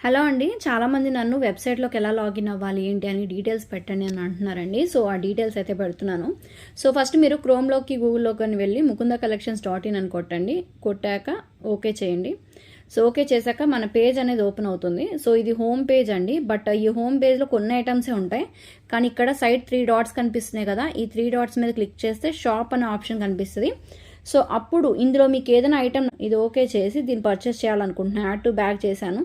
Hello అండి. చాలామంది నన్ను వెబ్సైట్లోకి ఎలా లాగిన్ అవ్వాలి ఏంటి అని డీటెయిల్స్ పెట్టండి అని అంటున్నారండి. సో ఆ డీటెయిల్స్ అయితే పెడుతున్నాను. సో ఫస్ట్ మీరు క్రోమ్లోకి గూగుల్లోకి వెళ్ళి ముకుంద కలెక్షన్స్.in అని కొట్టండి. కొట్టాక ఓకే చేయండి. సో ఓకే చేశాక మన పేజ్ అనేది ఓపెన్ అవుతుంది. సో ఇది హోమ్ పేజ్ అండి. బట్ ఈ హోమ్ పేజ్లో కొన్ని ఐటమ్సే ఉంటాయి. కానీ ఇక్కడ సైడ్ 3 డాట్స్ కనిపిస్తున్నాయి కదా, ఈ 3 డాట్స్ మీద క్లిక్ చేస్తే షాప్ అనే ఆప్షన్ కనిపిస్తుంది. సో అప్పుడు ఇందులో మీకు ఏదైనా ఐటమ్ ఇది ఓకే చేసి దీన్ని పర్చేస్ చేయాలనుకుంటున్నాను. యాడ్ టు బ్యాగ్ చేశాను.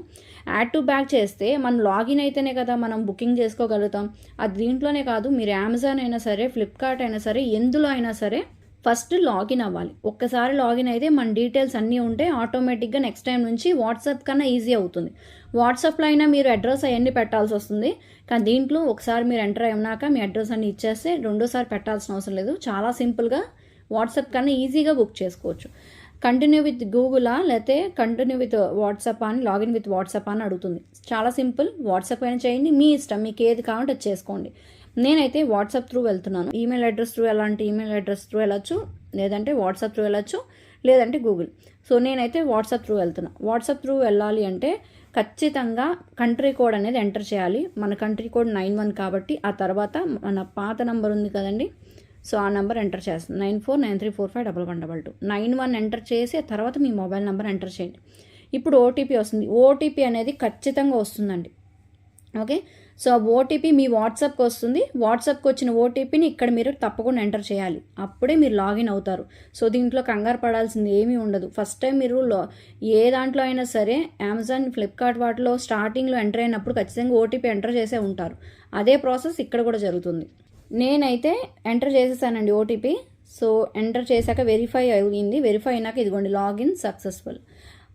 యాడ్ టు బ్యాగ్ చేస్తే మనం లాగిన్ అయితేనే కదా మనం బుకింగ్ చేసుకోగలుగుతాం. అది దీంట్లోనే కాదు, మీరు అమెజాన్ అయినా సరే, ఫ్లిప్కార్ట్ అయినా సరే, ఎందులో అయినా సరే ఫస్ట్ లాగిన్ అవ్వాలి. ఒక్కసారి లాగిన్ అయితే మన డీటెయిల్స్ అన్నీ ఉంటే ఆటోమేటిక్గా నెక్స్ట్ టైం నుంచి వాట్సాప్ కన్నా ఈజీ అవుతుంది. వాట్సాప్లో అయినా మీరు అడ్రస్ అవన్నీ పెట్టాల్సి వస్తుంది. కానీ దీంట్లో ఒకసారి మీరు ఎంటర్ అయినాక మీ అడ్రస్ అన్ని ఇచ్చేస్తే రెండోసారి పెట్టాల్సిన అవసరం లేదు. చాలా సింపుల్గా వాట్సాప్ కన్నా ఈజీగా బుక్ చేసుకోవచ్చు. కంటిన్యూ విత్ గూగులా లేకపోతే కంటిన్యూ విత్ వాట్సాప్ అని, లాగిన్ విత్ వాట్సాప్ అని అడుగుతుంది. చాలా సింపుల్. వాట్సాప్ అయినా చేయండి, మీ ఇష్టం, మీకు ఏది కావాలంటే అది చేసుకోండి. నేనైతే వాట్సాప్ త్రూ వెళ్తున్నాను. ఈమెయిల్ అడ్రస్ త్రూ ఎలాంటి ఈమెయిల్ అడ్రస్ త్రూ వెళ్ళచ్చు, లేదంటే వాట్సాప్ త్రూ వెళ్ళచ్చు, లేదంటే గూగుల్. సో నేనైతే వాట్సాప్ త్రూ వెళ్తున్నా. వాట్సాప్ త్రూ వెళ్ళాలి అంటే ఖచ్చితంగా కంట్రీ కోడ్ అనేది ఎంటర్ చేయాలి. మన కంట్రీ కోడ్ 91 కాబట్టి ఆ తర్వాత మన పాత నంబర్ ఉంది కదండి, సో ఆ నెంబర్ ఎంటర్ చేస్తుంది. 9493451122 91 ఎంటర్ చేసి ఆ తర్వాత మీ మొబైల్ నెంబర్ ఎంటర్ చేయండి. ఇప్పుడు ఓటీపీ వస్తుంది. ఓటీపీ అనేది ఖచ్చితంగా వస్తుందండి. ఓకే, సో ఆ ఓటీపీ మీ వాట్సాప్కి వస్తుంది. వాట్సాప్కి వచ్చిన ఓటీపీని ఇక్కడ మీరు తప్పకుండా ఎంటర్ చేయాలి. అప్పుడే మీరు లాగిన్ అవుతారు. సో దీంట్లో కంగారు పడాల్సింది ఏమీ ఉండదు. ఫస్ట్ టైం మీరు ఏ దాంట్లో అయినా సరే అమెజాన్, ఫ్లిప్కార్ట్ వాటిలో స్టార్టింగ్లో ఎంటర్ అయినప్పుడు ఖచ్చితంగా ఓటీపీ ఎంటర్ చేసే ఉంటారు. అదే ప్రాసెస్ ఇక్కడ కూడా జరుగుతుంది. నేనైతే ఎంటర్ చేసేసానండి ఓటీపీ. సో ఎంటర్ చేశాక వెరిఫై అయింది. వెరిఫై అయినాక ఇదిగోండి లాగిన్ సక్సెస్ఫుల్.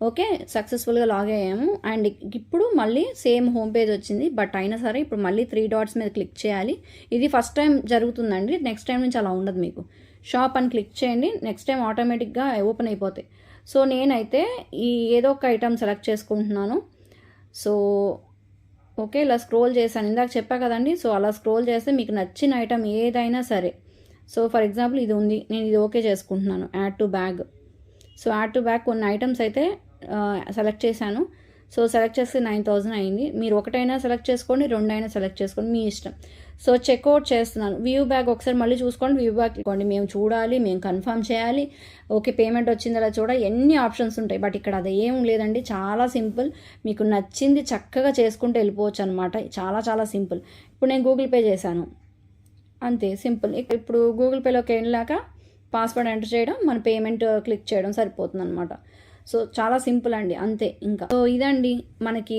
ఓకే, సక్సెస్ఫుల్గా లాగ్ అయ్యాము. అండ్ ఇప్పుడు మళ్ళీ సేమ్ హోమ్ పేజ్ వచ్చింది. బట్ అయినా సరే ఇప్పుడు మళ్ళీ 3 డాట్స్ మీద క్లిక్ చేయాలి. ఇది ఫస్ట్ టైం జరుగుతుందండి. నెక్స్ట్ టైం నుంచి అలా ఉండదు. మీకు షాప్ అని క్లిక్ చేయండి, నెక్స్ట్ టైం ఆటోమేటిక్గా ఓపెన్ అయిపోతాయి. సో నేనైతే ఈ ఏదో ఒక ఐటమ్ సెలెక్ట్ చేసుకుంటున్నాను. సో ఓకే, ఇలా స్క్రోల్ చేశాను. ఇందాక చెప్పా కదండి. సో అలా స్క్రోల్ చేస్తే మీకు నచ్చిన ఐటమ్ ఏదైనా సరే, సో ఫర్ ఎగ్జాంపుల్ ఇది ఉంది, నేను ఇది ఓకే చేసుకుంటున్నాను. Add to bag. So add to bag కొన్ని ఐటమ్స్ అయితే సెలెక్ట్ చేశాను. సో సెలెక్ట్ చేస్తే 9000 అయింది. మీరు ఒకటైనా సెలెక్ట్ చేసుకోండి, రెండైనా సెలెక్ట్ చేసుకోండి, మీ ఇష్టం. సో చెక్అవుట్ చేస్తున్నాను. వ్యూ బ్యాగ్ ఒకసారి మళ్ళీ చూసుకోండి. వ్యూ బ్యాగ్ ఇవ్వండి, మేము చూడాలి, మేము కన్ఫర్మ్ చేయాలి, ఓకే పేమెంట్ వచ్చిందా చూడాలి, ఎన్ని ఆప్షన్స్ ఉంటాయి. బట్ ఇక్కడ అది ఏం లేదండి. చాలా సింపుల్. మీకు నచ్చింది చక్కగా చేసుకుంటూ వెళ్ళిపోవచ్చు అనమాట. చాలా చాలా సింపుల్. ఇప్పుడు నేను గూగుల్ పే చేశాను, అంతే సింపుల్. ఇప్పుడు గూగుల్ పేలోకి వెళ్ళాక పాస్వర్డ్ ఎంటర్ చేయడం, మన పేమెంట్ క్లిక్ చేయడం సరిపోతుంది అనమాట. సో చాలా సింపుల్ అండి, అంతే. ఇంకా సో ఇదండి మనకి